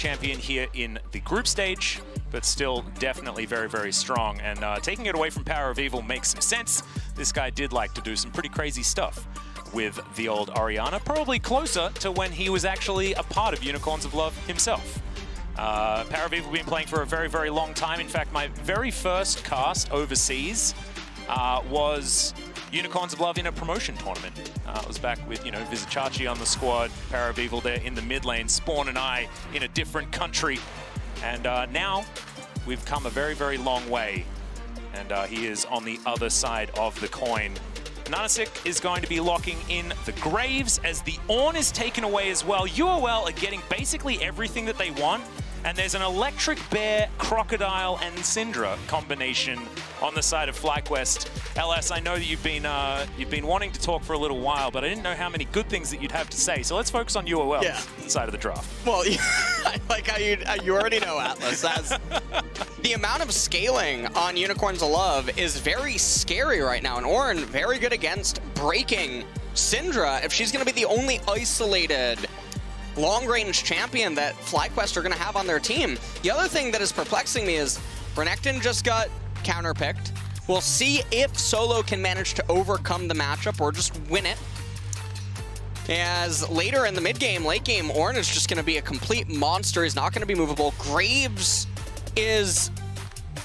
champion here in the group stage, but still definitely very, very strong. And taking it away from PowerOfEvil makes some sense. This guy did like to do some pretty crazy stuff with the old Orianna, probably closer to when he was actually a part of Unicorns of Love himself. PowerOfEvil been playing for a very, very long time. In fact, my very first cast overseas was Unicorns of Love in a promotion tournament. It was back with, you know, Vizicachi on the squad, PowerOfEvil there in the mid lane, Spawn and I in a different country. And now we've come a very, very long way. And he is on the other side of the coin. AHaHaCiK is going to be locking in the Graves as the Ornn is taken away as well. UOL are getting basically everything that they want. And there's an Electric Bear, Crocodile, and Syndra combination on the side of FlyQuest. LS, I know that you've been wanting to talk for a little while, but I didn't know how many good things that you'd have to say. So let's focus on UOL's side of the draft. Well, I like how you already know, Atlas. The amount of scaling on Unicorns of Love is very scary right now, and Ornn very good against breaking Syndra if she's going to be the only isolated long-range champion that FlyQuest are going to have on their team. The other thing that is perplexing me is Renekton just got counterpicked. We'll see if Solo can manage to overcome the matchup or just win it. As later in the mid-game, late-game, Ornn is just going to be a complete monster. He's not going to be movable. Graves is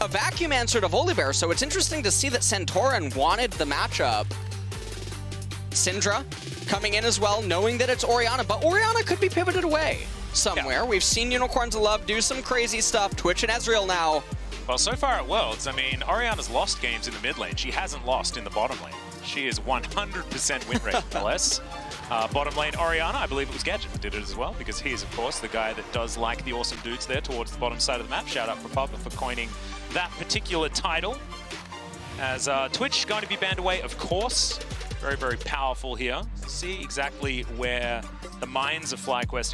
a vacuum answer to Volibear, so it's interesting to see that Santorin wanted the matchup. Syndra coming in as well, knowing that it's Orianna, but Orianna could be pivoted away somewhere. Yeah. We've seen Unicorns of Love do some crazy stuff. Twitch and Ezreal now. Well, so far at Worlds, I mean, Orianna's lost games in the mid lane. She hasn't lost in the bottom lane. She is 100% win rate, LS. Bottom lane, Orianna, I believe it was Gadget that did it as well, because he is, of course, the guy that does like the awesome dudes there towards the bottom side of the map. Shout out for Papa for coining that particular title. As Twitch going to be banned away, of course. Very, very powerful here. See exactly where the minds of FlyQuest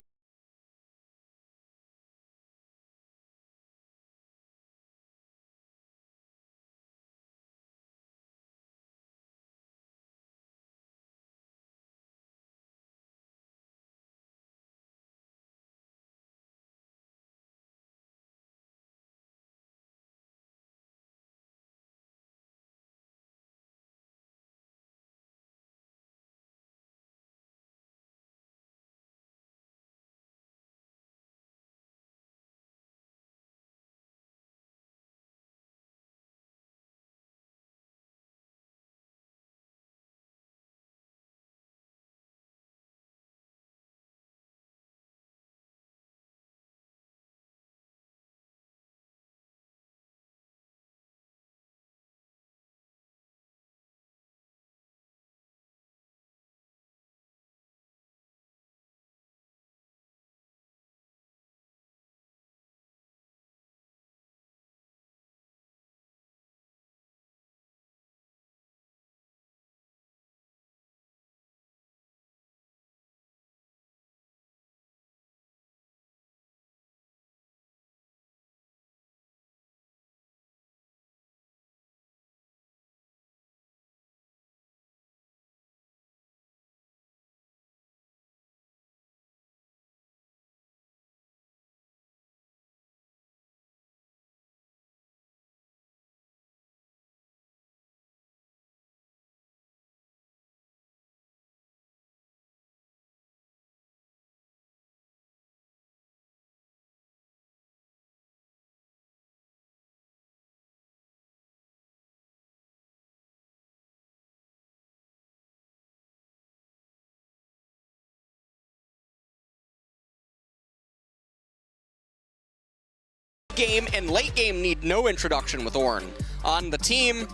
game and late game need no introduction with Ornn on the team,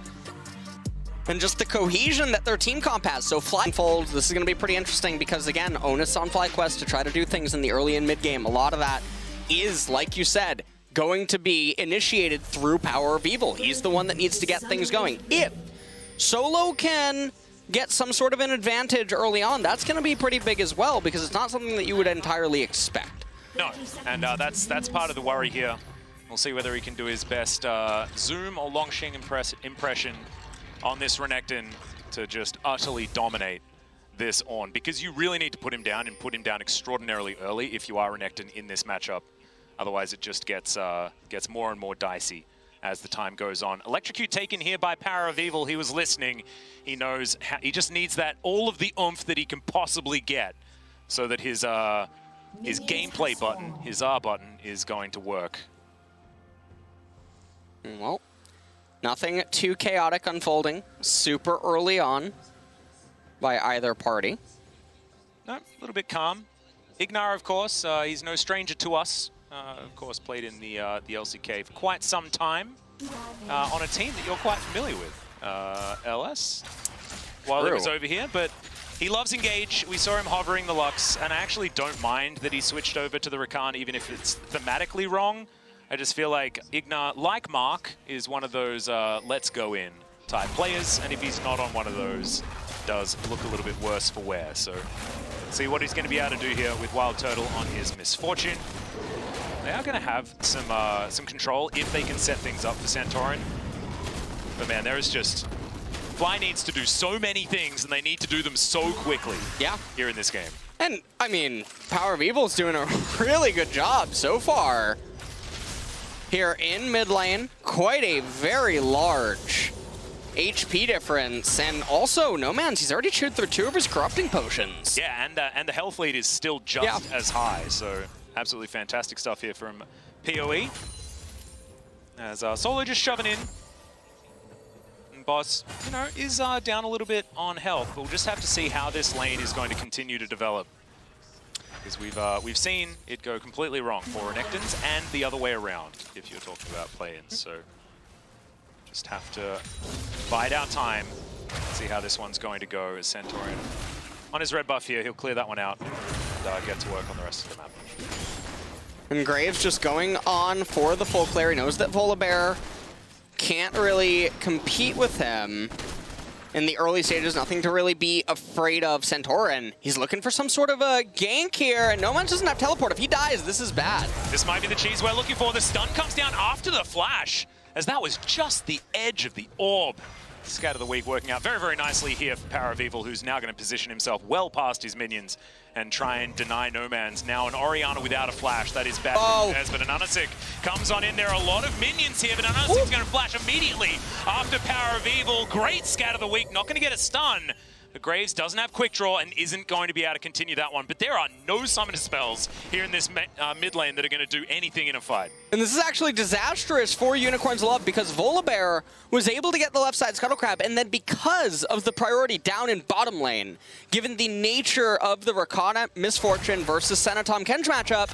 and just the cohesion that their team comp has. So Flyfold, this is going to be pretty interesting because, again, onus on FlyQuest to try to do things in the early and mid game. A lot of that is, like you said, going to be initiated through PowerOfEvil. He's the one that needs to get things going. If Solo can get some sort of an advantage early on, that's going to be pretty big as well, because it's not something that you would entirely expect. No, and that's part of the worry here. We'll see whether he can do his best zoom or Longshing impression on this Renekton to just utterly dominate this Ornn, because you really need to put him down and put him down extraordinarily early if you are Renekton in this matchup. Otherwise, it just gets more and more dicey as the time goes on. Electrocute taken here by PowerOfEvil. He was listening. He knows he just needs that all of the oomph that he can possibly get, so that his gameplay button, his R button, is going to work. Well, nothing too chaotic unfolding super early on by either party. No, a little bit calm. IgNar, of course, he's no stranger to us. Of course, played in the LCK for quite some time on a team that you're quite familiar with, LS, while he was over here. But he loves Engage. We saw him hovering the Lux, and I actually don't mind that he switched over to the Rakan, even if it's thematically wrong. I just feel like IgNar, like Mark, is one of those let's go in type players, and if he's not on one of those, does look a little bit worse for wear. So see what he's going to be able to do here with WildTurtle on his Misfortune. They are going to have some control if they can set things up for Santorin. But man, there is just... Fly needs to do so many things, and they need to do them so quickly here in this game. And, I mean, PowerOfEvil's doing a really good job so far here in mid lane. Quite a very large HP difference. And also, Nomanz, he's already chewed through 2 of his corrupting potions. Yeah, and the health lead is still just as high, so... Absolutely fantastic stuff here from PoE. As Solo just shoving in. And Boss, you know, is down a little bit on health, but we'll just have to see how this lane is going to continue to develop. Because we've seen it go completely wrong for Renektons and the other way around, if you're talking about play-ins. So just have to bide our time, see how this one's going to go as Santorin. On his red buff here, he'll clear that one out and get to work on the rest of the map. And Graves just going on for the full clear. He knows that Volibear can't really compete with him in the early stages. Nothing to really be afraid of. Santorin, he's looking for some sort of a gank here, and Nomanz doesn't have teleport. If he dies, this is bad. This might be the cheese we're looking for. The stun comes down after the flash, as that was just the edge of the orb. Scat of the week working out very, very nicely here for PowerOfEvil, who's now going to position himself well past his minions and try and deny Nomanz. Now an Orianna without a flash, that is bad. But an AHaHaCiK comes on in. There are a lot of minions here, but an AHaHaCiK's going to flash immediately after PowerOfEvil. Great scat of the week, not going to get a stun. But Graves doesn't have quick draw and isn't going to be able to continue that one. But there are no summoner spells here in this mid lane that are going to do anything in a fight. And this is actually disastrous for Unicorn's Love, because Volibear was able to get the left side Scuttle Crab, and then because of the priority down in bottom lane, given the nature of the Rakan Misfortune versus Senna Tahm Kench matchup,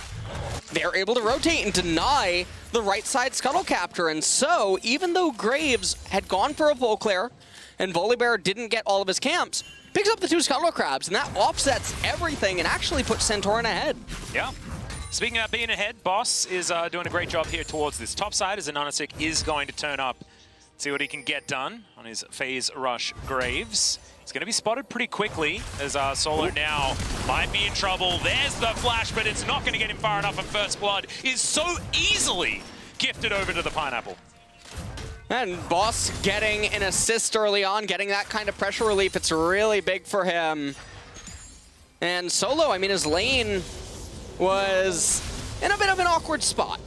they're able to rotate and deny the right side Scuttle Capture. And so, even though Graves had gone for a full clear, and Volibear didn't get all of his camps, picks up the 2 Scuttle Crabs, and that offsets everything and actually puts Santorin ahead. Yeah. Speaking of being ahead, Boss is doing a great job here towards this top side, as AHaHaCiK is going to turn up, see what he can get done on his phase rush Graves. It's going to be spotted pretty quickly, as Solo now might be in trouble. There's the flash, but it's not going to get him far enough, and First Blood is so easily gifted over to the Pineapple. And Boss getting an assist early on, getting that kind of pressure relief, it's really big for him. And Solo, I mean, his lane was in a bit of an awkward spot.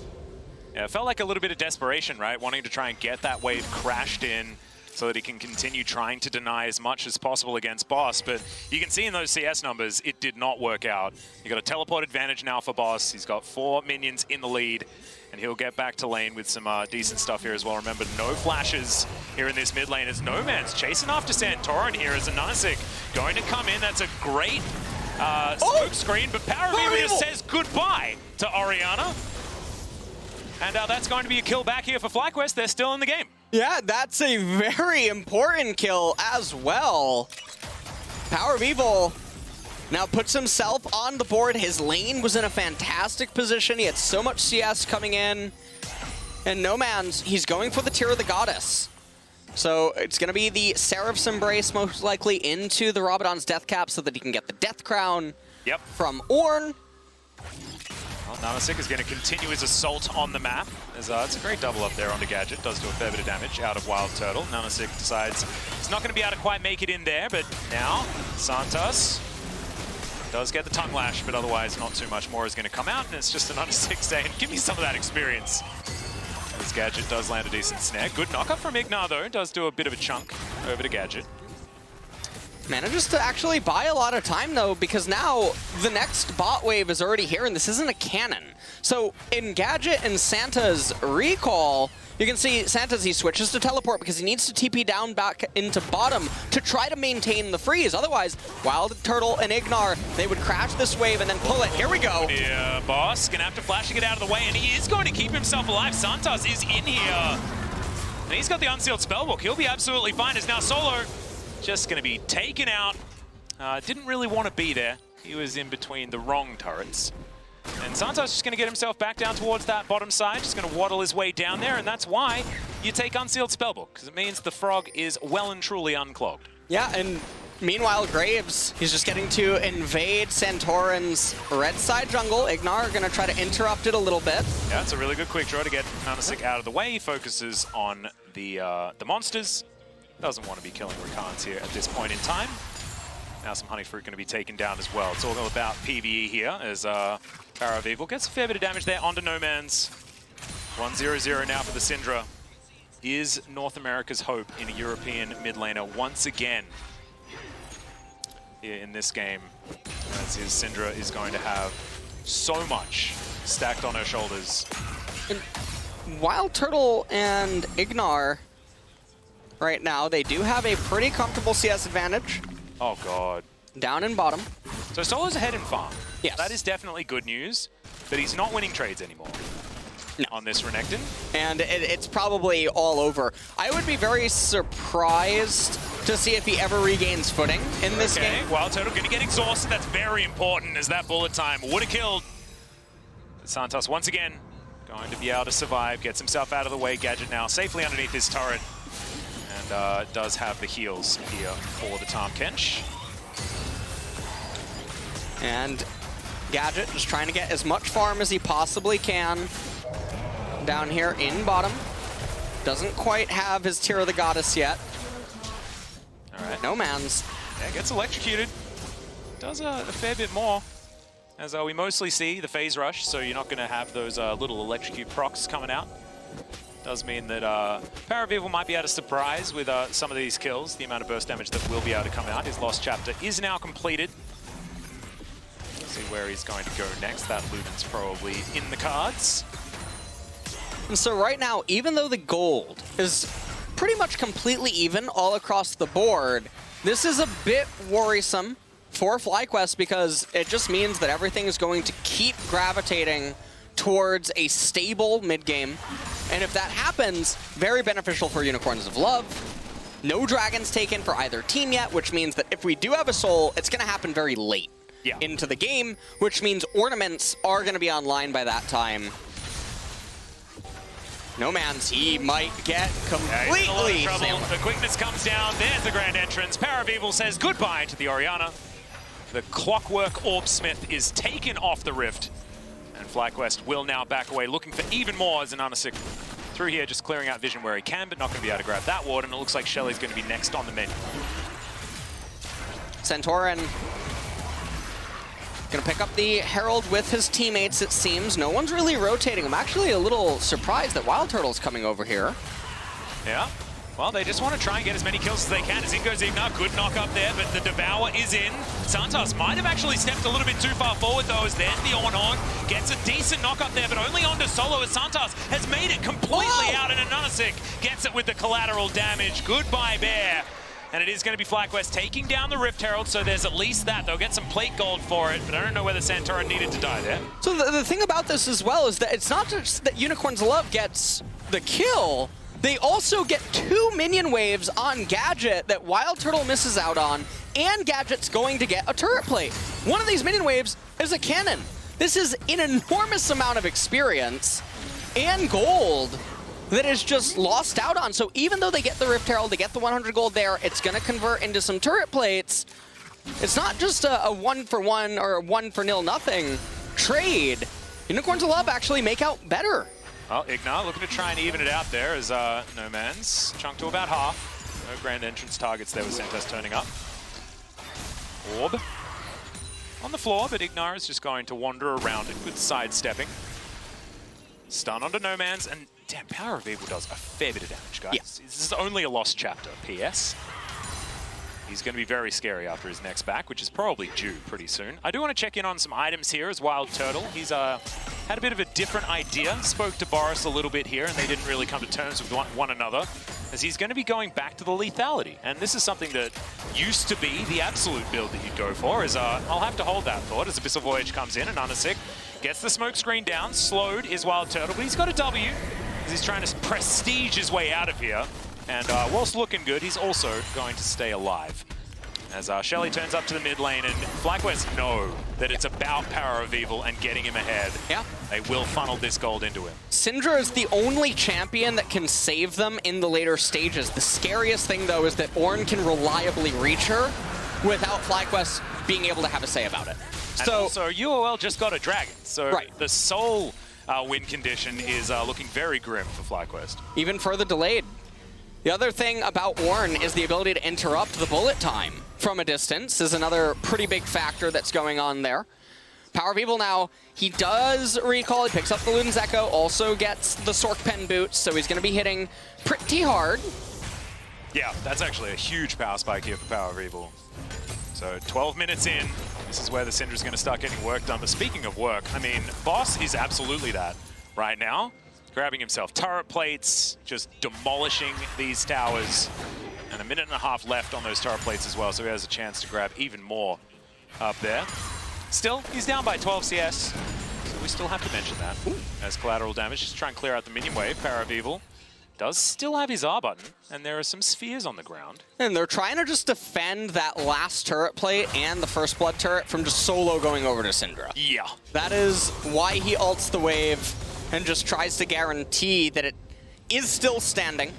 Yeah, it felt like a little bit of desperation, right? Wanting to try and get that wave crashed in so that he can continue trying to deny as much as possible against Boss. But you can see in those CS numbers, it did not work out. You got a teleport advantage now for Boss. He's got 4 minions in the lead, and he'll get back to lane with some decent stuff here as well. Remember, no flashes here in this mid lane as Nomanz chasing after Santorin here as AHaHaCiK going to come in. That's a great smoke screen, but PowerOfEvil says goodbye to Orianna. And that's going to be a kill back here for FlyQuest. They're still in the game. Yeah, that's a very important kill as well. PowerOfEvil now puts himself on the board. His lane was in a fantastic position. He had so much CS coming in. And Nomanz, he's going for the Tear of the Goddess. So it's going to be the Seraph's Embrace most likely into the Rabadon's Death Cap so that he can get the Death Crown from Ornn. Well, AHaHaCiK is going to continue his assault on the map. As, it's a great double up there on the Gadget. Does do a fair bit of damage out of WildTurtle. AHaHaCiK decides he's not going to be able to quite make it in there, but now Santos Does get the tongue lash, but otherwise not too much more is going to come out, and it's just another 6 saying, give me some of that experience. As Gadget does land a decent snare. Good knockup from IgNar, though. Does do a bit of a chunk over to Gadget. Manages to actually buy a lot of time, though, because now the next bot wave is already here, and this isn't a cannon. So in Gadget and Santa's recall, you can see Santa's, he switches to teleport because he needs to TP down back into bottom to try to maintain the freeze. Otherwise, WildTurtle and IgNar, they would crash this wave and then pull it. Here we go. Yeah, boss, gonna have to flash to get out of the way, and he is going to keep himself alive. Santos is in here. And he's got the unsealed spellbook. He'll be absolutely fine. As now Solo just gonna be taken out. Didn't really want to be there. He was in between the wrong turrets. And Santos just going to get himself back down towards that bottom side, just going to waddle his way down there, and that's why you take Unsealed Spellbook, because it means the frog is well and truly unclogged. Yeah, and meanwhile, Graves, he's just getting to invade Santorin's red side jungle. IgNar going to try to interrupt it a little bit. Yeah, it's a really good quick draw to get AHaHaCiK out of the way. He focuses on the monsters. Doesn't want to be killing Rakans here at this point in time. Now some Honeyfruit going to be taken down as well. It's all about PvE here as PowerOfEvil gets a fair bit of damage there onto Nomanz. 1-0-0 now for the Syndra. Is North America's hope in a European mid laner once again here in this game, as his Syndra is going to have so much stacked on her shoulders. And WildTurtle and IgNar right now, they do have a pretty comfortable CS advantage. Oh god. Down in bottom. So Solo's ahead in farm. Yes. That is definitely good news, but he's not winning trades anymore on this Renekton. And it's probably all over. I would be very surprised to see if he ever regains footing in this game. WildTurtle going to get exhausted. That's very important, as that bullet time would have killed. But Santos once again going to be able to survive, gets himself out of the way. Gadget now safely underneath his turret, and does have the heals here for the Tahm Kench. And Gadget just trying to get as much farm as he possibly can down here in bottom. Doesn't quite have his Tear of the Goddess yet. All right. Nomanz. Yeah, gets electrocuted. Does a fair bit more, as we mostly see the phase rush, so you're not going to have those little electrocute procs coming out. Does mean that PowerOfEvil might be able to surprise with some of these kills, the amount of burst damage that will be able to come out. His Lost Chapter is now completed. See where he's going to go next. That Luden's probably in the cards. And so right now, even though the gold is pretty much completely even all across the board, this is a bit worrisome for FlyQuest because it just means that everything is going to keep gravitating towards a stable mid-game. And if that happens, very beneficial for Unicorns of Love. No dragons taken for either team yet, which means that if we do have a soul, it's going to happen very late into the game, which means ornaments are going to be online by that time. Nomanz, he might get completely trouble. The quickness comes down. There's the grand entrance. PowerOfEvil says goodbye to the Orianna. The Clockwork Orbsmith is taken off the rift. And FlyQuest will now back away, looking for even more as AHaHaCiK through here, just clearing out vision where he can, but not going to be able to grab that ward. And it looks like Shelly's going to be next on the menu. Santorin going to pick up the Herald with his teammates, it seems. No one's really rotating. I'm actually a little surprised that WildTurtle's coming over here. Yeah. Well, they just want to try and get as many kills as they can. As in goes IgNar, good knock up there, but the Devour is in. Santos might have actually stepped a little bit too far forward, though, as there's the Ornn. Gets a decent knock up there, but only onto Solo, as Santos has made it completely out, and AHaHaCiK gets it with the collateral damage. Goodbye, Bear. And it is going to be FlyQuest taking down the Rift Herald, so there's at least that. They'll get some plate gold for it, but I don't know whether Santorin needed to die there. So the thing about this as well is that it's not just that Unicorns of Love gets the kill, they also get 2 minion waves on Gadget that WildTurtle misses out on, and Gadget's going to get a turret plate. One of these minion waves is a cannon. This is an enormous amount of experience and gold that is just lost out on. So even though they get the Rift Herald, they get the 100 gold there, it's going to convert into some turret plates. It's not just a 1-for-1 or a 1-for-0-0 trade. Unicorns of Love actually make out better. Well, IgNar looking to try and even it out there as Nomanz chunked to about half. No grand entrance targets there with Santos turning up. Orb on the floor, but IgNar is just going to wander around it, good sidestepping. Stun onto Nomanz, and damn, PowerOfEvil does a fair bit of damage, guys. Yeah. This is only a lost chapter, PS. He's going to be very scary after his next back, which is probably due pretty soon. I do want to check in on some items here as WildTurtle. He's had a bit of a different idea. Spoke to Boris a little bit here, and they didn't really come to terms with one another, as he's going to be going back to the lethality. And this is something that used to be the absolute build that you'd go for, is I'll have to hold that thought as Abyssal Voyage comes in, and AHaHaCiK gets the smoke screen down. Slowed is WildTurtle, but he's got a W, as he's trying to prestige his way out of here. And whilst looking good, he's also going to stay alive. As Shelly turns up to the mid lane, and FlyQuest know that it's about PowerOfEvil and getting him ahead. Yeah. They will funnel this gold into him. Syndra is the only champion that can save them in the later stages. The scariest thing, though, is that Ornn can reliably reach her without FlyQuest being able to have a say about it. And also, UOL just got a dragon, so right. the sole win condition is looking very grim for FlyQuest. Even further delayed. The other thing about Ornn is the ability to interrupt the bullet time from a distance is another pretty big factor that's going on there. PowerOfEvil now, he does recall, he picks up the Luden's Echo, also gets the Sork Pen boots, so he's going to be hitting pretty hard. Yeah, that's actually a huge power spike here for PowerOfEvil. So 12 minutes in, this is where the Syndra's going to start getting work done. But speaking of work, I mean, Boss is absolutely that right now. Grabbing himself turret plates, just demolishing these towers. And a minute and a half left on those turret plates as well, so he has a chance to grab even more up there. Still, he's down by 12 CS, so we still have to mention that as collateral damage. Just try and clear out the minion wave. PowerOfEvil does still have his R button, and there are some spheres on the ground. And they're trying to just defend that last turret plate and the first blood turret from just solo going over to Syndra. Yeah. That is why he ults the wave and just tries to guarantee that it is still standing.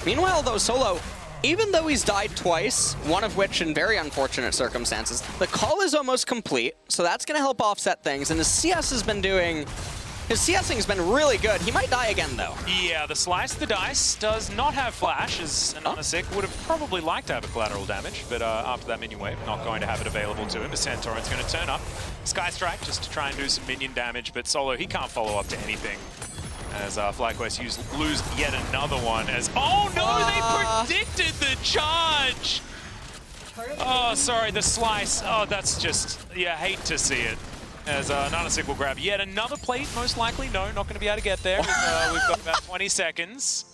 Meanwhile, though, Solo, even though he's died twice, one of which in very unfortunate circumstances, the call is almost complete, so that's going to help offset things, and his CS has been doing... His CSing's been really good. He might die again, though. Yeah, the Slice the Dice does not have Flash, as AHaHaCiK would have probably liked to have a collateral damage, but after that minion wave, not going to have it available to him. The Santorin's going to turn up. Sky Strike just to try and do some minion damage, but Solo, he can't follow up to anything. As FlyQuest lose yet another one as... Oh no, they predicted the charge! Oh, sorry, the Slice. Oh, that's just... Yeah, hate to see it. As AHaHaCiK will grab yet another plate, most likely. No, not going to be able to get there. We've got about 20 seconds.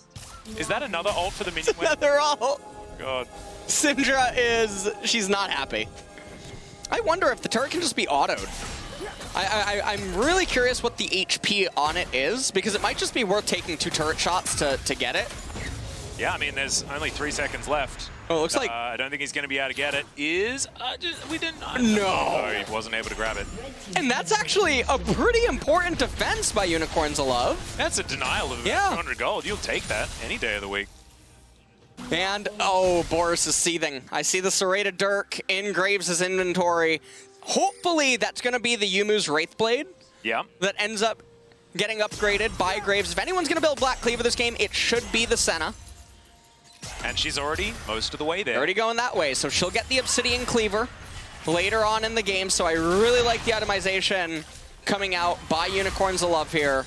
Is that another ult for the minion wave? Another ult! God. Syndra is... She's not happy. I wonder if the turret can just be autoed. I'm really curious what the HP on it is, because it might just be worth taking 2 turret shots to get it. Yeah, I mean, there's only 3 seconds left. Oh, it looks like... I don't think he's going to be able to get it. We didn't... No! He wasn't able to grab it. And that's actually a pretty important defense by Unicorns of Love. That's a denial of 200 gold. You'll take that any day of the week. And, oh, Boris is seething. I see the Serrated Dirk in Graves' inventory. Hopefully, that's going to be the Yumu's Wraithblade. Yeah. That ends up getting upgraded by Graves. If anyone's going to build Black Cleaver this game, it should be the Senna. And she's already most of the way there. Already going that way, so she'll get the Obsidian Cleaver later on in the game. So I really like the itemization coming out by Unicorns of Love here.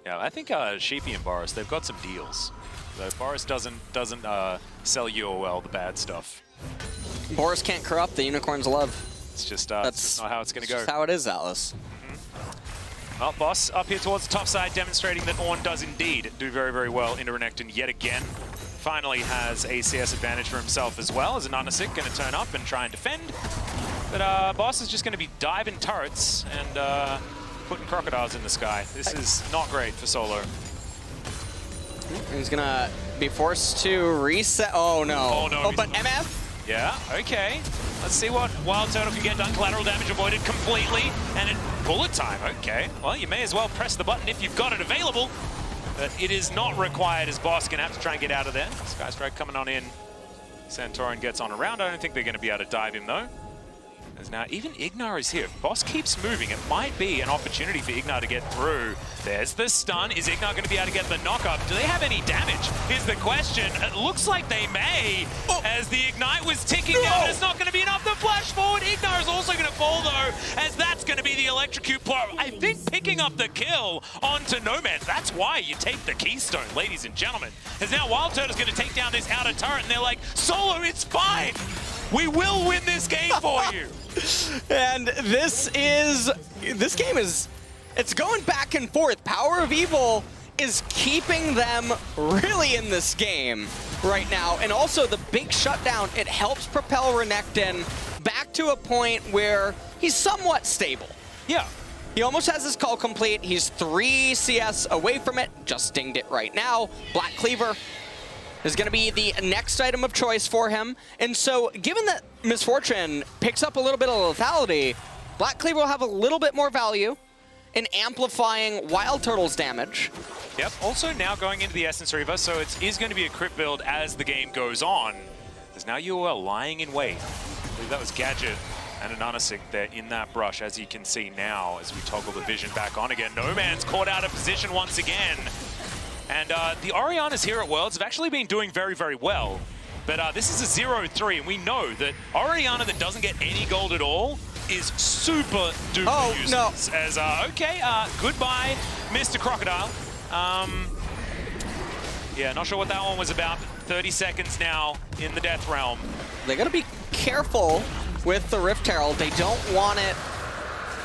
Yeah, I think Sheepy and Boris, they've got some deals. So Boris doesn't sell UOL the bad stuff. Boris can't corrupt the Unicorns of Love. It's just not how it's going to go. That's how it is, Atlas. Well, Boss up here towards the top side, demonstrating that Ornn does indeed do very, very well into Renekton yet again. Finally has a CS advantage for himself as well, as AHaHaCiK going to turn up and try and defend. But Boss is just going to be diving turrets and putting crocodiles in the sky. This is not great for Solo. He's going to be forced to reset. Oh, no. Oh, no. Oh, but MF? Yeah, okay. Let's see what WildTurtle can get done. Collateral damage avoided completely. And bullet time, okay. Well, you may as well press the button if you've got it available. But it is not required, as Boss going to have to try and get out of there. Sky Strike coming on in. Santorin gets on around. I don't think they're going to be able to dive him, though. As now even IgNar is here. Boss keeps moving. It might be an opportunity for IgNar to get through. There's the stun. Is IgNar going to be able to get the knock-up? Do they have any damage? Is the question. It looks like they may, as the Ignite was ticking down. It's not going to be enough to flash forward. IgNar is also going to fall, though, as that's going to be the electrocute blow. I think picking up the kill onto Nomanz. That's why you take the keystone, ladies and gentlemen. As now WildTurtle is going to take down this outer turret, and they're like, Solo, it's fine. We will win this game for you. And this game is, it's going back and forth. PowerOfEvil is keeping them really in this game right now. And also the big shutdown, it helps propel Renekton back to a point where he's somewhat stable. Yeah. He almost has his call complete. He's 3 CS away from it. Just dinged it right now. Black Cleaver is going to be the next item of choice for him. And so, given that Misfortune picks up a little bit of lethality, Black Cleaver will have a little bit more value in amplifying WildTurtle's damage. Yep, also now going into the Essence Reaver, so it is going to be a crit build as the game goes on. There's now UOL lying in wait. I believe that was Gadget and AHaHaCiK there in that brush, as you can see now, as we toggle the vision back on again. Nomanz caught out of position once again. And the Oriannas here at Worlds have actually been doing very, very well. But this is a 0-3, and we know that Orianna that doesn't get any gold at all is super duper useless. No. As, okay, goodbye, Mr. Crocodile. Yeah, not sure what that one was about. 30 seconds now in the Death Realm. They gotta be careful with the Rift Herald. They don't want it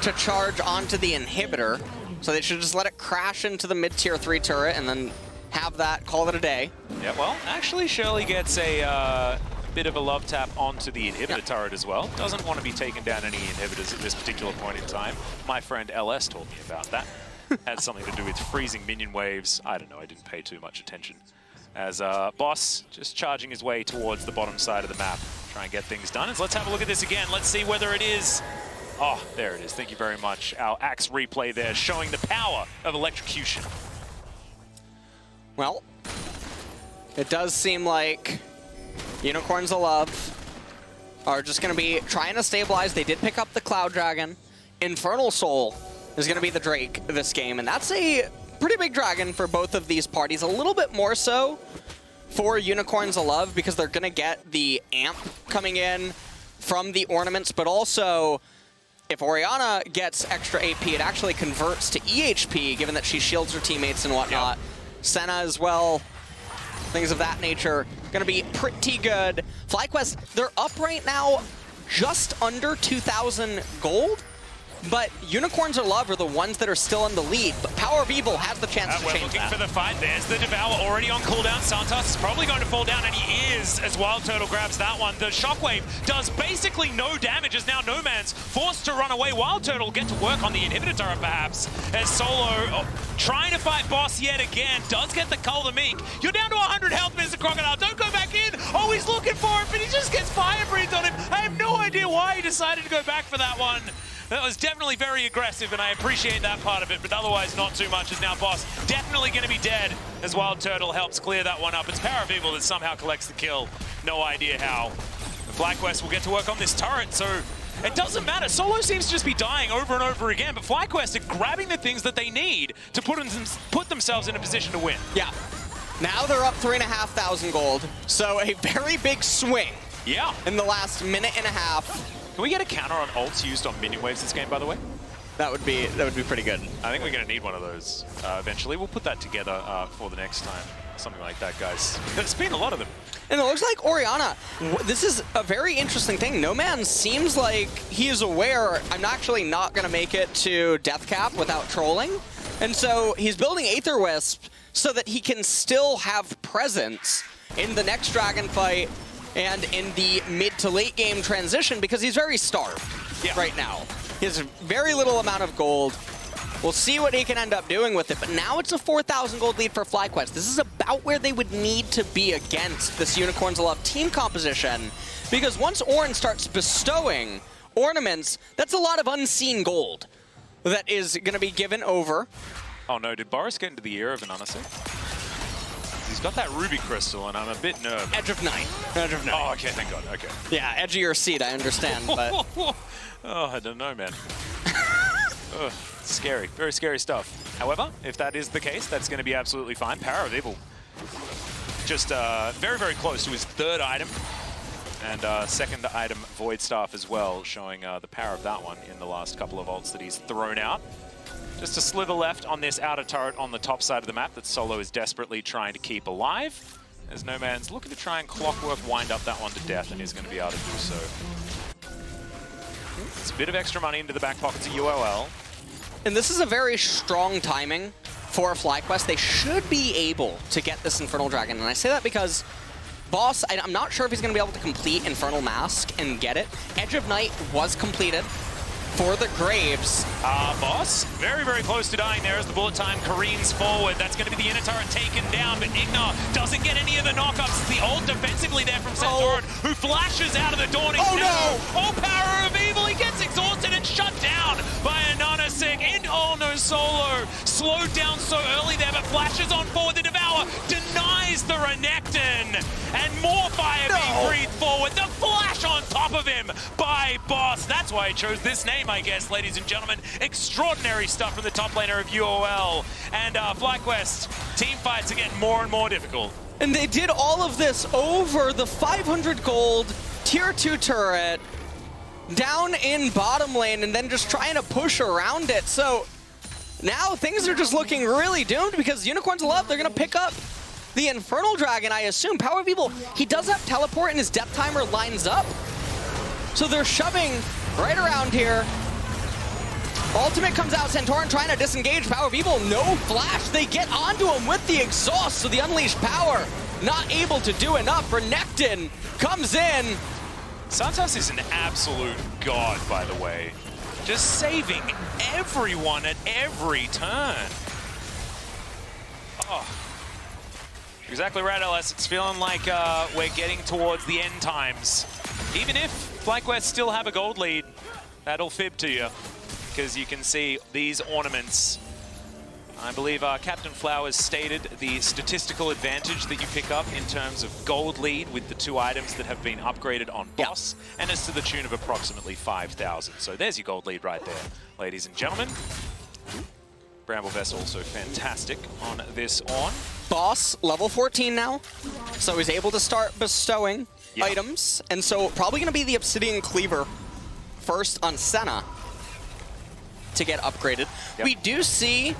to charge onto the inhibitor. So they should just let it crash into the mid-tier 3 turret and then have that, call it a day. Yeah, well, actually Shirley gets a bit of a love tap onto the inhibitor turret as well. Doesn't want to be taking down any inhibitors at this particular point in time. My friend LS told me about that. Had something to do with freezing minion waves. I don't know, I didn't pay too much attention. As Boss just charging his way towards the bottom side of the map. Try and get things done. And so let's have a look at this again. Let's see whether it is... Oh, there it is. Thank you very much. Our axe replay there showing the power of electrocution. Well, it does seem like Unicorns of Love are just going to be trying to stabilize. They did pick up the Cloud Dragon. Infernal Soul is going to be the Drake this game, and that's a pretty big dragon for both of these parties. A little bit more so for Unicorns of Love because they're going to get the amp coming in from the ornaments, but also... if Orianna gets extra AP, it actually converts to EHP, given that she shields her teammates and whatnot. Yep. Senna as well, things of that nature. Gonna be pretty good. FlyQuest, they're up right now just under 2,000 gold, but Unicorns of Love are the ones that are still in the lead, but PowerOfEvil has the chance to change that. We're looking for the fight. There's the Devour already on cooldown. Santos is probably going to fall down, and he is, as WildTurtle grabs that one. The Shockwave does basically no damage, as now Nomanz forced to run away. WildTurtle get to work on the inhibitor turret, perhaps, as Solo trying to fight Boss yet again. Does get the Cull the Meek. You're down to 100 health, Mr. Crocodile. Don't go back in. Oh, he's looking for it, but he just gets fire breathed on him. I have no idea why he decided to go back for that one. That was definitely very aggressive, and I appreciate that part of it, but otherwise not too much, as now Boss definitely going to be dead as WildTurtle helps clear that one up. It's PowerOfEvil that somehow collects the kill. No idea how. FlyQuest will get to work on this turret, so it doesn't matter. Solo seems to just be dying over and over again, but FlyQuest are grabbing the things that they need to put themselves in a position to win. Yeah. Now they're up 3,500 gold, so a very big swing. Yeah. In the last minute and a half. Can we get a counter on ults used on minion waves this game, by the way? That would be pretty good. I think we're going to need one of those eventually. We'll put that together for the next time. Something like that, guys. There's been a lot of them. And it looks like Orianna, this is a very interesting thing. Nomanz seems like he is aware, I'm actually not going to make it to Death Cap without trolling. And so he's building Aether Wisp so that he can still have presence in the next dragon fight and in the mid to late game transition, because he's very starved right now. He has a very little amount of gold. We'll see what he can end up doing with it, but now it's a 4,000 gold lead for FlyQuest. This is about where they would need to be against this Unicorns of Love team composition, because once Ornn starts bestowing ornaments, that's a lot of unseen gold that is going to be given over. Oh no, did Boris get into the ear of an AHaHaCiK? He's got that ruby crystal, and I'm a bit nervous. Edge of Night. Edge of Night. Oh, okay, thank God. Okay. Yeah, edge of your seat, I understand, but... Oh, I don't know, man. Ugh, scary. Very scary stuff. However, if that is the case, that's going to be absolutely fine. PowerOfEvil just very, very close to his third item. And second item, Void Staff as well, showing the power of that one in the last couple of ults that he's thrown out. Just a slither left on this outer turret on the top side of the map that Solo is desperately trying to keep alive. As Nomanz looking to try and clockwork wind up that one to death, and is going to be able to do so. It's a bit of extra money into the back pockets of UOL. And this is a very strong timing for FlyQuest. They should be able to get this Infernal Dragon, and I say that because Boss, I'm not sure if he's going to be able to complete Infernal Mask and get it. Edge of Night was completed for the Graves. Boss, very, very close to dying there as the bullet time careens forward. That's going to be the inner turret taken down, but IgNar doesn't get any of the knockups. It's the ult defensively there from Santorin, who flashes out of the Dawning Shadow. Oh, PowerOfEvil, he gets exhausted and shut down by AHaHaCiK. Oh no, Solo slowed down so early there, but flashes on forward. The Devour denies the Renekton, and more fire being breathed forward. The flash on top of him by Boss. That's why I chose this name, I guess, ladies and gentlemen. Extraordinary stuff from the top laner of UOL. And FlyQuest, team fights are getting more and more difficult. And they did all of this over the 500 gold tier 2 turret down in bottom lane and then just trying to push around it. So now things are just looking really doomed because Unicorns of Love, they're going to pick up the Infernal Dragon, I assume. PowerOfEvil, he does have teleport and his death timer lines up. So they're shoving right around here. Ultimate comes out, Santorin trying to disengage PowerOfEvil, no flash. They get onto him with the exhaust, so the unleashed power not able to do enough. Renekton comes in. Santos is an absolute god, by the way. Just saving everyone at every turn. Oh. Exactly right, LS. It's feeling like we're getting towards the end times. Even if FlyQuest still have a gold lead, that'll fib to you. Because you can see these ornaments. I believe Captain Flowers stated the statistical advantage that you pick up in terms of gold lead with the 2 items that have been upgraded on Boss, and it's to the tune of approximately 5,000. So there's your gold lead right there, ladies and gentlemen. Bramblevest also fantastic on this Ornn. Boss, level 14 now, so he's able to start bestowing items, and so probably going to be the Obsidian Cleaver first on Senna to get upgraded. We do see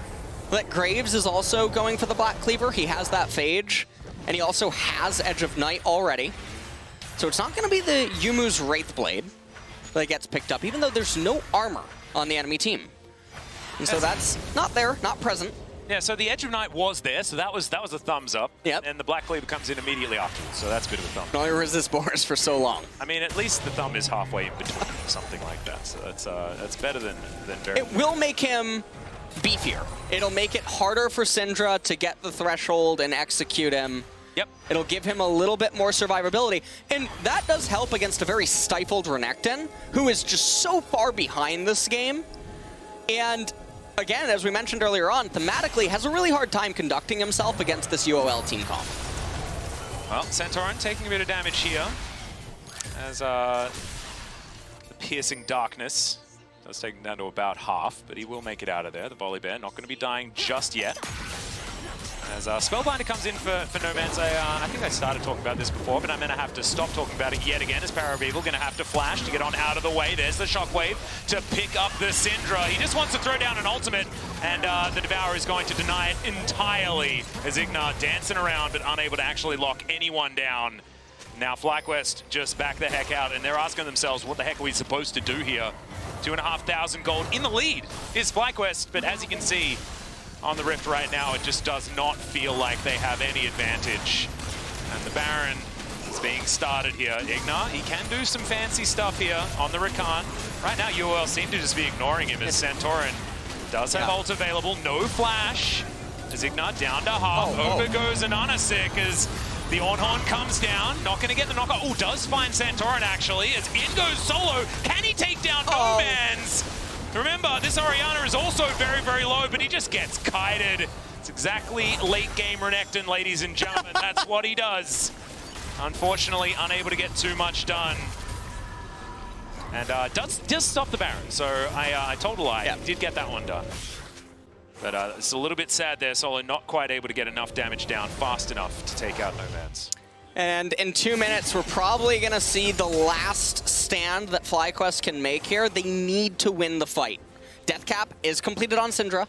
that Graves is also going for the Black Cleaver. He has that Phage, and he also has Edge of Night already. So it's not going to be the Yumu's Wraithblade that gets picked up, even though there's no armor on the enemy team. And so that's not there, not present. Yeah, so the Edge of Night was there, so that was a thumbs up. Yep. And the Black Cleaver comes in immediately afterwards, so that's a bit of a thumb. Only resist Boris for so long. I mean, at least the thumb is halfway in between or something like that, so that's better than very. It will make him beefier. It'll make it harder for Syndra to get the threshold and execute him. Yep. It'll give him a little bit more survivability. And that does help against a very stifled Renekton, who is just so far behind this game. And again, as we mentioned earlier on, thematically has a really hard time conducting himself against this UOL team comp. Well, Santorin taking a bit of damage here as the piercing darkness does take him down to about half, but he will make it out of there. The Volibear not going to be dying just yet. As Spellbinder comes in for Nomanz, I think I started talking about this before, but I'm going to have to stop talking about it yet again as PowerOfEvil going to have to flash to get on out of the way. There's the Shockwave to pick up the Syndra. He just wants to throw down an ultimate, and the Devourer is going to deny it entirely as IgNar dancing around but unable to actually lock anyone down. Now FlyQuest just back the heck out, and they're asking themselves, what the heck are we supposed to do here? 2,500 gold in the lead is FlyQuest, but as you can see, on the Rift right now, it just does not feel like they have any advantage. And the Baron is being started here. IgNar, he can do some fancy stuff here on the Rakan. Right now, UOL seem to just be ignoring him as Santorin does have ult available. No flash. As IgNar down to half. Over goes AHaHaCiK as the Ornn comes down. Not going to get the knockout. Oh, does find Santorin actually. As in goes Solo. Can he take down Nomanz? Remember, this Orianna is also very, very low, but he just gets kited. It's exactly late game Renekton, ladies and gentlemen. That's what he does. Unfortunately, unable to get too much done. And does stop the Baron, so I told a lie. Yeah. Did get that one done. But it's a little bit sad there, Solo not quite able to get enough damage down fast enough to take out Nomanz. And in 2 minutes, we're probably going to see the last stand that FlyQuest can make here. They need to win the fight. Death Cap is completed on Syndra,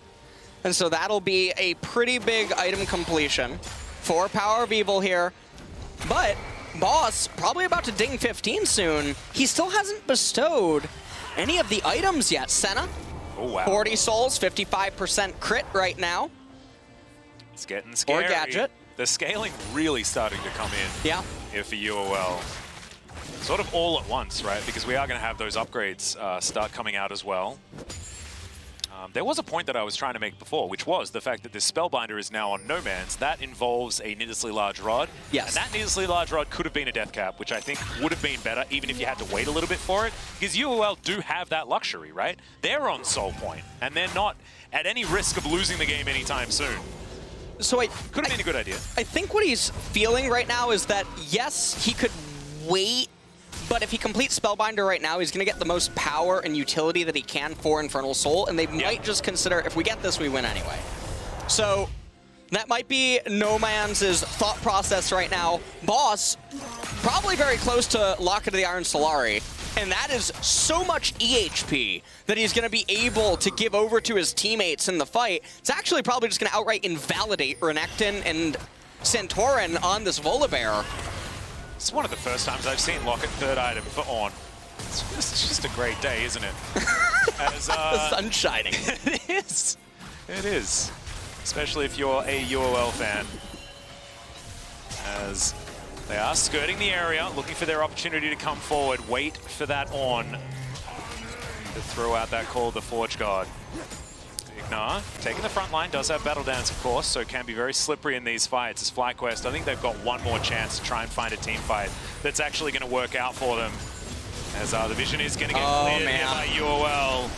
and so that'll be a pretty big item completion for PowerOfEvil here. But Boss, probably about to ding 15 soon. He still hasn't bestowed any of the items yet. Senna, oh, wow. 40 souls, 55% crit right now. It's getting scary. Or Gadget. The scaling really starting to come in. Yeah. Here for UOL. Sort of all at once, right? Because we are going to have those upgrades start coming out as well. There was a point that I was trying to make before, which was the fact that this Spellbinder is now on Nomanz. That involves a needlessly large rod. Yes. And that needlessly large rod could have been a death cap, which I think would have been better, even if you had to wait a little bit for it. Because UOL do have that luxury, right? They're on Soul Point, and they're not at any risk of losing the game anytime soon. So could have been a good idea. I think what he's feeling right now is that, yes, he could wait, but if he completes Spellbinder right now, he's going to get the most power and utility that he can for Infernal Soul, and they might just consider, if we get this, we win anyway. So that might be Nomanz's thought process right now. Boss, probably very close to Locket of the Iron Solari, and that is so much EHP that he's going to be able to give over to his teammates in the fight. It's actually probably just going to outright invalidate Renekton and Santorin on this Volibear. It's one of the first times I've seen Locket third item for Ornn. It's just a great day, isn't it? As, the sun's shining. It is. It is. Especially if you're a UOL fan. As they are skirting the area, looking for their opportunity to come forward. Wait for that Ornn to throw out that call, the Forge Guard. IgNar taking the front line, does have Battle Dance, of course, so can be very slippery in these fights. As FlyQuest, I think they've got one more chance to try and find a team fight that's actually going to work out for them. As the vision is going to get cleared here by UOL.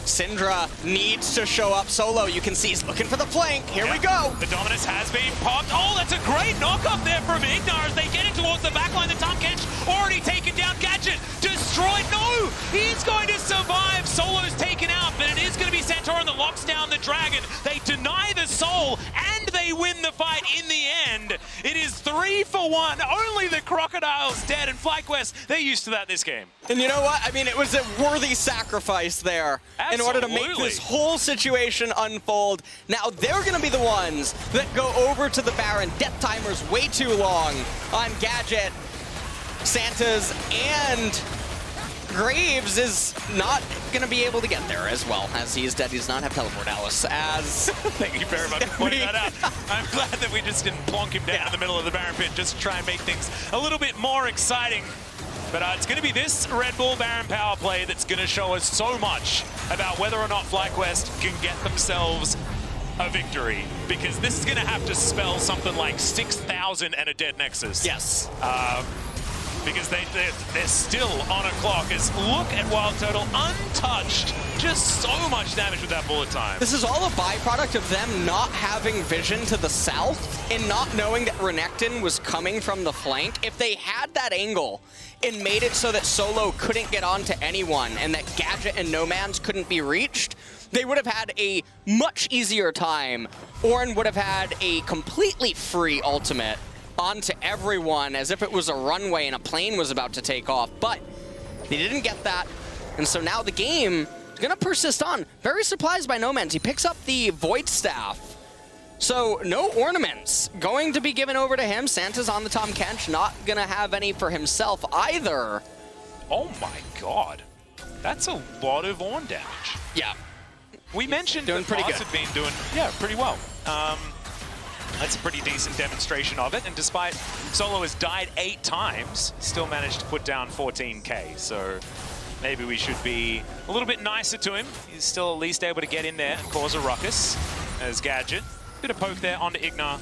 Syndra needs to show up solo. You can see he's looking for the flank. Here we go. The Dominus has been popped. Oh, that's a great knock-up there from IgNar as they get in towards the backline. The Tahm Kench already taken down. Gadget destroyed. No, he's going to survive. Solo's taken out, but it is going to be Santorin that locks down the dragon. They deny the soul, and they win the fight in the end. It is 3 for 1. Only the Crocodile's dead, and FlyQuest, they're used to that this game. And you know what? I mean, it was a worthy sacrifice there. Absolutely. In order to make this whole situation unfold. Now they're going to be the ones that go over to the Baron. Death timer's way too long on Gadget. Santa's and Graves is not going to be able to get there as well. As he is dead, he does not have teleport, Alice. As Thank you very much for pointing that out. I'm glad that we just didn't plonk him down in the middle of the Baron pit just to try and make things a little bit more exciting. But it's going to be this Red Bull Baron power play that's going to show us so much about whether or not FlyQuest can get themselves a victory. Because this is going to have to spell something like 6,000 and a dead Nexus. Yes. Because they're still on a clock. Look at WildTurtle, untouched. Just so much damage with that bullet time. This is all a byproduct of them not having vision to the south and not knowing that Renekton was coming from the flank. If they had that angle and made it so that Solo couldn't get onto anyone and that Gadget and Nomanz couldn't be reached, they would have had a much easier time. Ornn would have had a completely free ultimate onto everyone as if it was a runway and a plane was about to take off, but they didn't get that. And so now the game is going to persist on. Very surprised by Nomanz. He picks up the Void Staff. So no ornaments going to be given over to him. Santa's on the Tahm Kench, not going to have any for himself either. Oh my god. That's a lot of Ornn damage. Yeah. We mentioned that Boss had been doing pretty well. That's a pretty decent demonstration of it, and despite Solo has died 8 times, still managed to put down 14k, so maybe we should be a little bit nicer to him. He's still at least able to get in there and cause a ruckus as Gadget. Bit of poke there onto IgNar.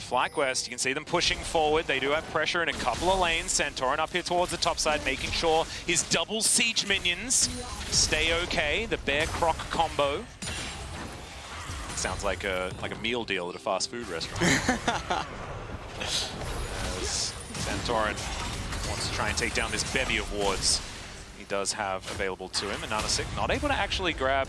FlyQuest, you can see them pushing forward. They do have pressure in a couple of lanes. Santorin up here towards the top side, making sure his double siege minions stay okay. The bear croc combo. Sounds like a meal deal at a fast food restaurant. As Santorin wants to try and take down this bevy of wards he does have available to him. And AHaHaCiK not able to actually grab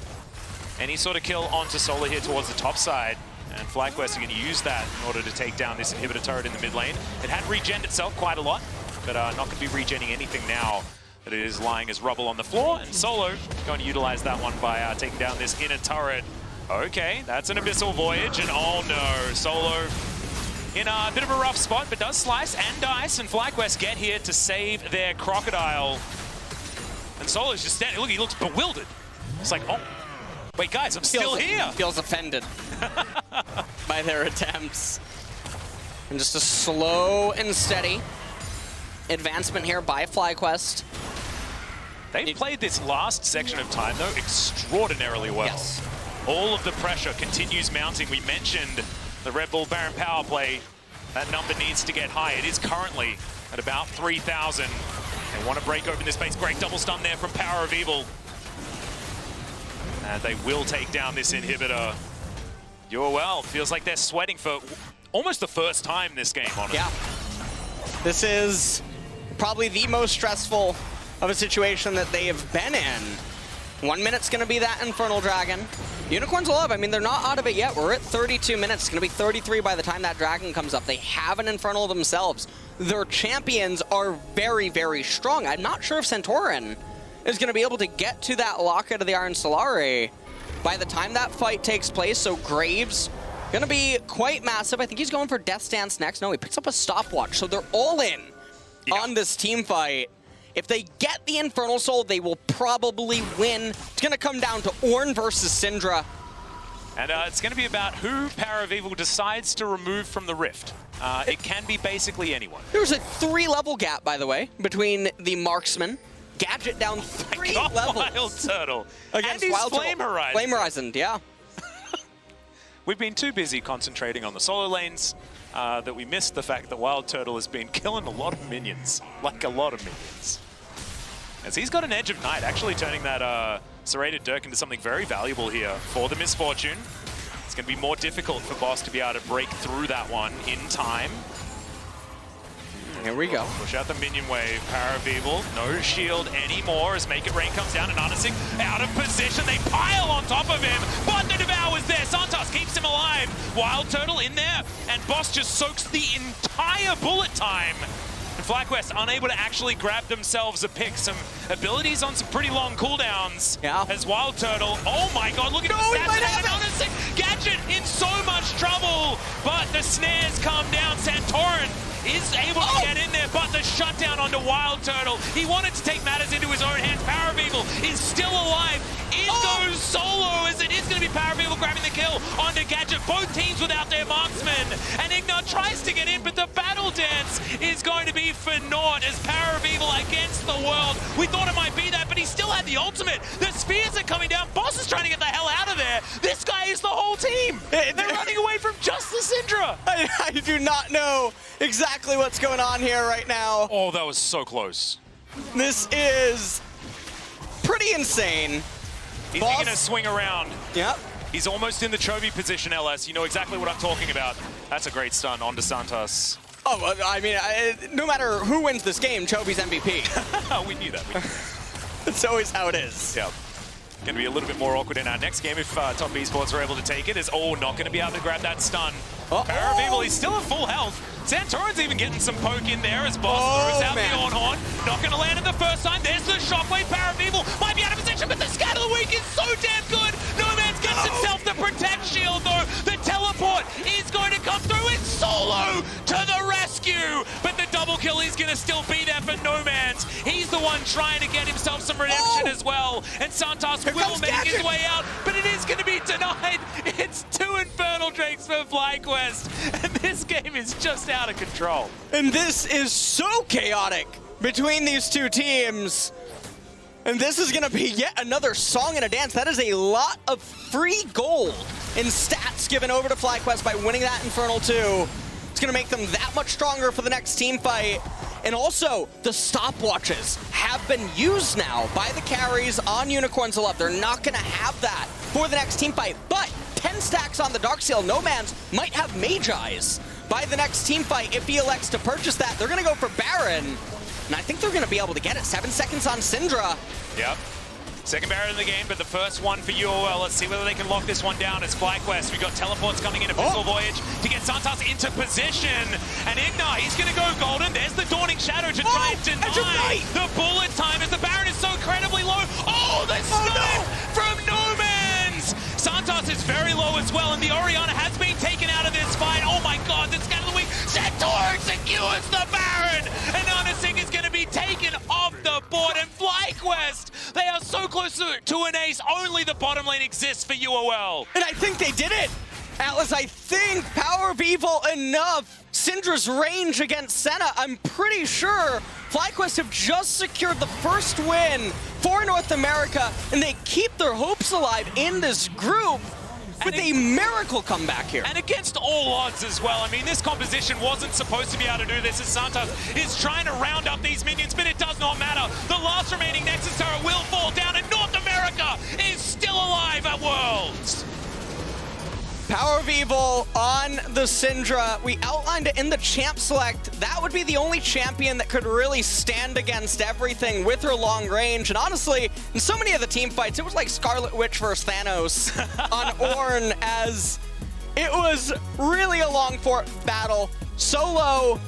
any sort of kill onto Solo here towards the top side. And FlyQuest are going to use that in order to take down this inhibitor turret in the mid lane. It had regened itself quite a lot, but not going to be regenning anything now that it is lying as rubble on the floor. And Solo going to utilize that one by taking down this inner turret. Okay, that's an Abyssal Voyage, and oh no, Solo in a bit of a rough spot, but does slice and dice, and FlyQuest get here to save their Crocodile. And Solo's just standing, look, he looks bewildered. It's like, oh, wait guys, I'm still here. Feels offended by their attempts. And just a slow and steady advancement here by FlyQuest. They played this last section of time, though, extraordinarily well. Yes. All of the pressure continues mounting. We mentioned the Red Bull Baron power play. That number needs to get high. It is currently at about 3,000. They want to break open this base. Great double stun there from PowerOfEvil. And they will take down this inhibitor. UOL feels like they're sweating for almost the first time this game, honestly. Yeah. This is probably the most stressful of a situation that they have been in. 1 minute's going to be that Infernal Dragon. Unicorns Love, I mean, they're not out of it yet. We're at 32 minutes. It's going to be 33 by the time that Dragon comes up. They have an Infernal themselves. Their champions are very, very strong. I'm not sure if Santorin is going to be able to get to that Locket of the Iron Solari by the time that fight takes place. So Graves going to be quite massive. I think he's going for Death Dance next. No, he picks up a stopwatch. So they're all in on this team fight. If they get the Infernal Soul, they will probably win. It's going to come down to Ornn versus Syndra. And it's going to be about who PowerOfEvil decides to remove from the Rift. It can be basically anyone. There's a 3-level gap, by the way, between the marksman. Gadget down 3 levels. WildTurtle. Against and his WildTurtle. Flame Horizon. Flame Horizon, yeah. We've been too busy concentrating on the solo lanes that we missed the fact that WildTurtle has been killing a lot of minions. Like a lot of minions. As he's got an Edge of Night, actually turning that Serrated Dirk into something very valuable here for the Misfortune. It's going to be more difficult for Boss to be able to break through that one in time. Here we go. Push out the minion wave. PowerOfEvil, no shield anymore as Make It Rain comes down and AHaHaCiK out of position. They pile on top of him, but the Devour's there. Santos keeps him alive. WildTurtle in there, and Boss just soaks the entire bullet time. And FlyQuest unable to actually grab themselves a pick. Some abilities on some pretty long cooldowns. Yeah. As WildTurtle, oh my god, look at the stats. AHaHaCiK, Gadget in so much trouble, but the snares come down. Santorin is able to get in there, but the shutdown onto WildTurtle. He wanted to take matters into his own hands. PowerOfEvil is still alive. In goes Solo, as it is going to be PowerOfEvil grabbing the kill onto Gadget. Both teams without their marksman. And IgNar tries to get in, but the battle dance is going to be for naught as PowerOfEvil against the world. We thought it might be that, but he still had the ultimate. The spears are coming down. Boss is trying to get the hell out of there. This guy is the whole team. They're running away from just the Syndra. I do not know exactly what's going on here right now. Oh, that was so close. This is pretty insane. He's going to swing around. Yep. He's almost in the Chovy position, LS. You know exactly what I'm talking about. That's a great stun onto Santos. Oh, I mean, no matter who wins this game, Chovy's MVP. We knew that. That's always how it is. Yeah. Going to be a little bit more awkward in our next game if top eSports are able to take it. Is not going to be able to grab that stun. PowerOfEvil, he's still at full health. Santorin's even getting some poke in there as Boss throws out the Ornn. Not going to land it the first time. There's the shockwave. PowerOfEvil might be out of position, but the Scatter the Weak is so damn good. Nomanz gets himself the Protect Shield, though. The teleport is going to come through. It's Solo to the rescue. But the double kill is going to still be there for Nomanz. He's the one trying to get himself some redemption as well. And Santos will make his way out, but it is going to be denied. It's 2 Infernal Drakes for FlyQuest. And this game is just out of control. And this is so chaotic between these two teams. And this is going to be yet another song and a dance. That is a lot of free gold in stats given over to FlyQuest by winning that Infernal 2. It's going to make them that much stronger for the next team fight. And also, the stopwatches have been used now by the carries on Unicorns of Love. They're not going to have that for the next team fight. But 10 stacks on the Darksteel, Nomanz might have Mage Eyes by the next team fight if he elects to purchase that. They're going to go for Baron. And I think they're going to be able to get it. 7 seconds on Syndra. Yep. Second Baron in the game, but the first one for UOL. Let's see whether they can lock this one down. It's FlyQuest. We've got teleports coming in, Abyssal Voyage to get Santos into position. And IgNar, he's going to go golden. There's the Dawning Shadow to try and deny the bullet time as the Baron is so incredibly low. Oh, the snipe from Nomanz! Santos is very low as well, and the Orianna has been taken out of this fight. Oh my god, the scan of the week. Santorin secures the Baron! And AHaHaCiK is going to be taken off the board, and FlyQuest, they are so close to an ace. Only the bottom lane exists for UOL. And I think they did it! Atlas, I think PowerOfEvil enough. Syndra's range against Senna, I'm pretty sure FlyQuest have just secured the first win for North America, and they keep their hopes alive in this group with a miracle comeback here. And against all odds as well. I mean, this composition wasn't supposed to be able to do this as Santos is trying to round up these minions, but it does not matter. The last remaining Nexus turret will fall down, and North America is still alive at Worlds. PowerOfEvil on the Syndra. We outlined it in the champ select. That would be the only champion that could really stand against everything with her long range. And honestly, in so many of the team fights, it was like Scarlet Witch versus Thanos on Ornn, as it was really a long battle. Solo,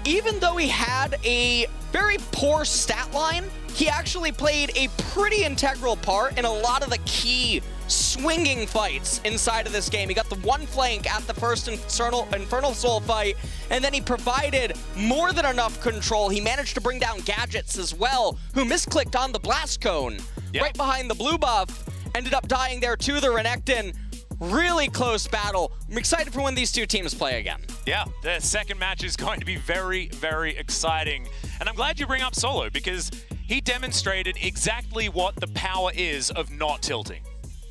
even though he had a very poor stat line, he actually played a pretty integral part in a lot of the key swinging fights inside of this game. He got the one flank at the first Infernal Soul fight, and then he provided more than enough control. He managed to bring down Gadgets as well, who misclicked on the Blast Cone right behind the blue buff. Ended up dying there to the Renekton. Really close battle. I'm excited for when these two teams play again. Yeah, the second match is going to be very, very exciting. And I'm glad you bring up Solo, because he demonstrated exactly what the power is of not tilting.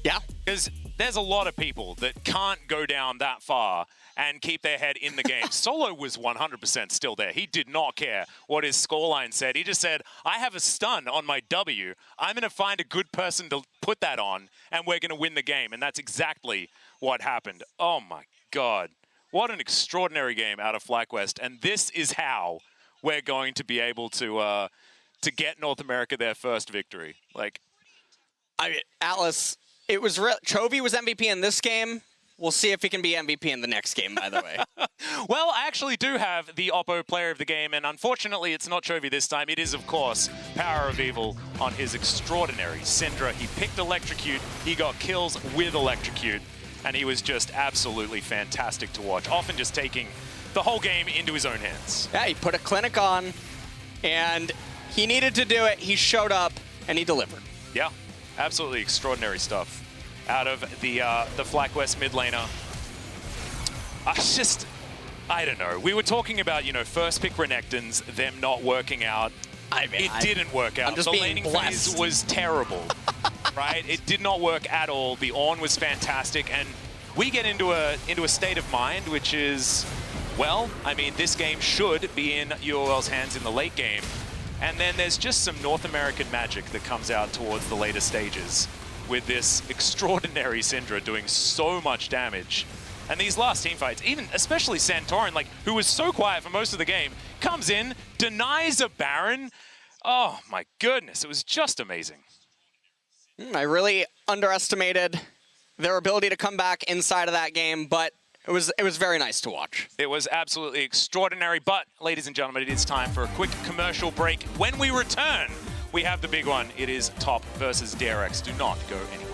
Yeah. Because there's a lot of people that can't go down that far and keep their head in the game. Solo was 100% still there. He did not care what his scoreline said. He just said, I have a stun on my W. I'm going to find a good person to put that on, and we're going to win the game. And that's exactly what happened. Oh my god. What an extraordinary game out of FlyQuest. And this is how we're going to be able to get North America their first victory. Like, I mean, Atlas, it was Chovy was MVP in this game. We'll see if he can be MVP in the next game, by the way. Well, I actually do have the Oppo player of the game, and unfortunately, it's not Chovy this time. It is, of course, PowerOfEvil on his extraordinary Syndra. He picked Electrocute, he got kills with Electrocute, and he was just absolutely fantastic to watch, often just taking the whole game into his own hands. Yeah, he put a clinic on, and he needed to do it. He showed up, and he delivered. Yeah, absolutely extraordinary stuff out of the FlyQuest mid laner. I don't know. We were talking about, you know, first pick Renektons, them not working out. I mean, it didn't work out. The laning phase was terrible, right? It did not work at all. The Ornn was fantastic, and we get into a state of mind which is, well, I mean, this game should be in UOL's hands in the late game. And then there's just some North American magic that comes out towards the later stages with this extraordinary Syndra doing so much damage. And these last team fights, even especially Santorin, like, who was so quiet for most of the game, comes in, denies a Baron. Oh my goodness, it was just amazing. I really underestimated their ability to come back inside of that game, but it was very nice to watch. It was absolutely extraordinary, but ladies and gentlemen, it is time for a quick commercial break. When we return, we have the big one. It is Top versus DRX. Do not go anywhere.